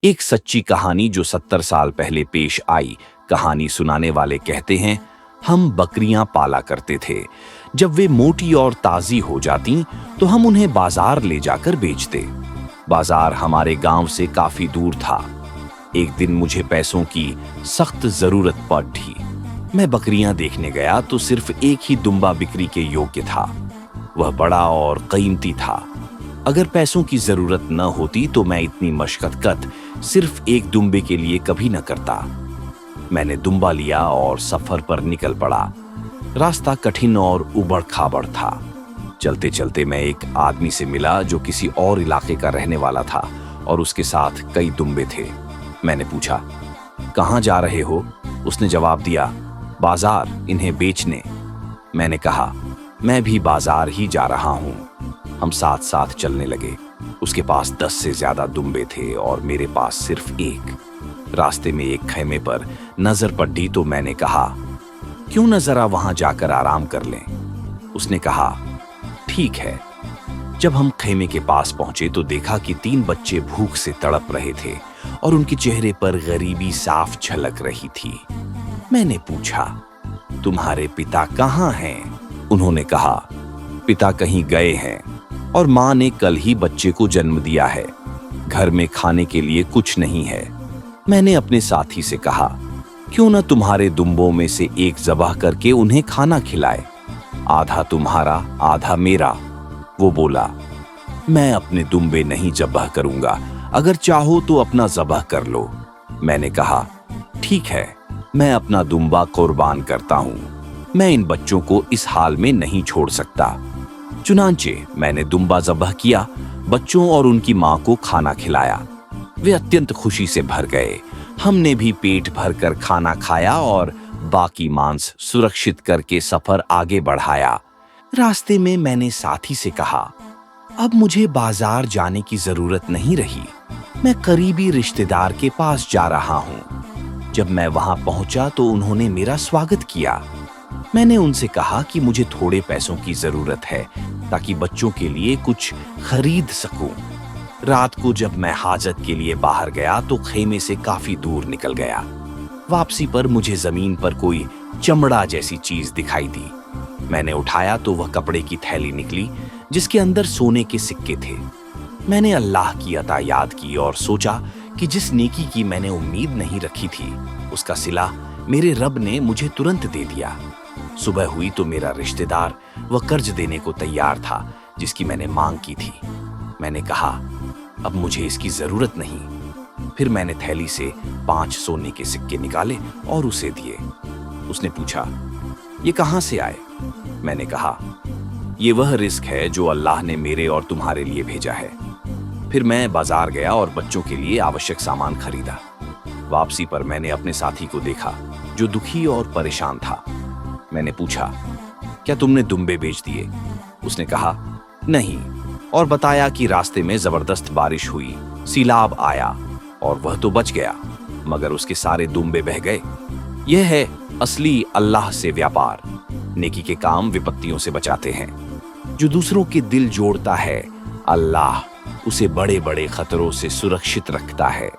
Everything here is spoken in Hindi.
एक सच्ची कहानी जो 70 साल पहले पेश आई। कहानी सुनाने वाले कहते हैं, हम बकरियां पाला करते थे। जब वे मोटी और ताजी हो जाती तो हम उन्हें बाजार ले जाकर बेचते। बाजार हमारे गांव से काफी दूर था। एक दिन मुझे पैसों की सख्त जरूरत पड़ी। मैं बकरियां देखने गया तो सिर्फ एक ही दुम्बा बिक्री के योग्य था। वह बड़ा और कीमती था। अगर पैसों की जरूरत न होती तो मैं इतनी मशक्कत सिर्फ एक दुम्बे के लिए कभी न करता। मैंने दुम्बा लिया और सफर पर निकल पड़ा। रास्ता कठिन और उबड़ खाबड़ था। चलते चलते मैं एक आदमी से मिला जो किसी और इलाके का रहने वाला था और उसके साथ कई दुम्बे थे। मैंने पूछा, कहाँ जा रहे हो? उसने जवाब दिया, बाजार, इन्हें बेचने। मैंने कहा, मैं भी बाजार ही जा रहा हूँ। हम साथ साथ चलने लगे। उसके पास 10 से ज्यादा दुम्बे थे और मेरे पास सिर्फ एक। रास्ते में एक खैमे पर नजर पड़ी तो मैंने कहा, क्यों न जरा वहां जाकर आराम कर लें? उसने कहा, ठीक है। जब हम खैमे के पास पहुंचे तो देखा कि 3 बच्चे भूख से तड़प रहे थे और उनके चेहरे पर गरीबी साफ झलक रही थी। मैंने पूछा, तुम्हारे पिता कहाँ हैं? उन्होंने कहा, पिता कहीं गए हैं और माँ ने कल ही बच्चे को जन्म दिया है। घर में खाने के लिए कुछ नहीं है। मैंने अपने साथी से कहा, क्यों न तुम्हारे दुम्बों में से एक ज़बाह करके उन्हें खाना खिलाए, आधा तुम्हारा आधा मेरा। वो बोला, मैं अपने दुम्बे नहीं ज़बाह करूंगा, अगर चाहो तो अपना ज़बाह कर लो। मैंने कहा, ठीक है, मैं अपना दुम्बा कुर्बान करता हूं। मैं इन बच्चों को इस हाल में नहीं छोड़ सकता। चुनांचे मैंने दुम्बा ज़बाह किया, बच्चों और उनकी माँ को खाना खिलाया। वे अत्यंत खुशी से भर गए। हमने भी पेट भरकर खाना खाया और बाकी मांस सुरक्षित करके सफर आगे बढ़ाया। रास्ते में मैंने साथी से कहा, अब मुझे बाजार जाने की जरूरत नहीं रही। मैं करीबी रिश्तेदार के पास जा रहा हूँ। जब मैं वहां पहुंचा तो उन्होंने मेरा स्वागत किया। मैंने उनसे कहा कि मुझे थोड़े पैसों की जरूरत है ताकि बच्चों के लिए कुछ खरीद सकूं। रात को जब मैं हाजत के लिए बाहर गया तो खेमे से काफी दूर निकल गया। वापसी पर मुझे जमीन पर कोई चमड़ा जैसी चीज दिखाई दी। मैंने उठाया तो वह कपड़े की थैली निकली जिसके अंदर सोने के सिक्के थे। मैंने अल्लाह की अता याद की और सोचा कि जिस नेकी की मैंने उम्मीद नहीं रखी थी उसका सिला मेरे रब ने मुझे तुरंत दे दिया। सुबह हुई तो मेरा रिश्तेदार वह कर्ज देने को तैयार था जिसकी मैंने मांग की थी। मैंने कहा, अब मुझे इसकी जरूरत नहीं। फिर मैंने थैली से 5 सोने के सिक्के निकाले और उसे दिए। उसने पूछा, ये कहां से आए? मैंने कहा, ये वह रिस्क है जो अल्लाह ने मेरे और तुम्हारे लिए भेजा है। फिर मैं बाजार गया और बच्चों के लिए आवश्यक सामान खरीदा। वापसी पर मैंने अपने साथी को देखा जो दुखी और परेशान था। मैंने पूछा, क्या तुमने दुम्बे बेच दिए? उसने कहा, नहीं, और बताया कि रास्ते में जबरदस्त बारिश हुई, सीलाब आया और वह तो बच गया मगर उसके सारे दुम्बे बह गए। यह है असली अल्लाह से व्यापार। नेकी के काम विपत्तियों से बचाते हैं। जो दूसरों के दिल जोड़ता है, अल्लाह उसे बड़े बड़े खतरों से सुरक्षित रखता है।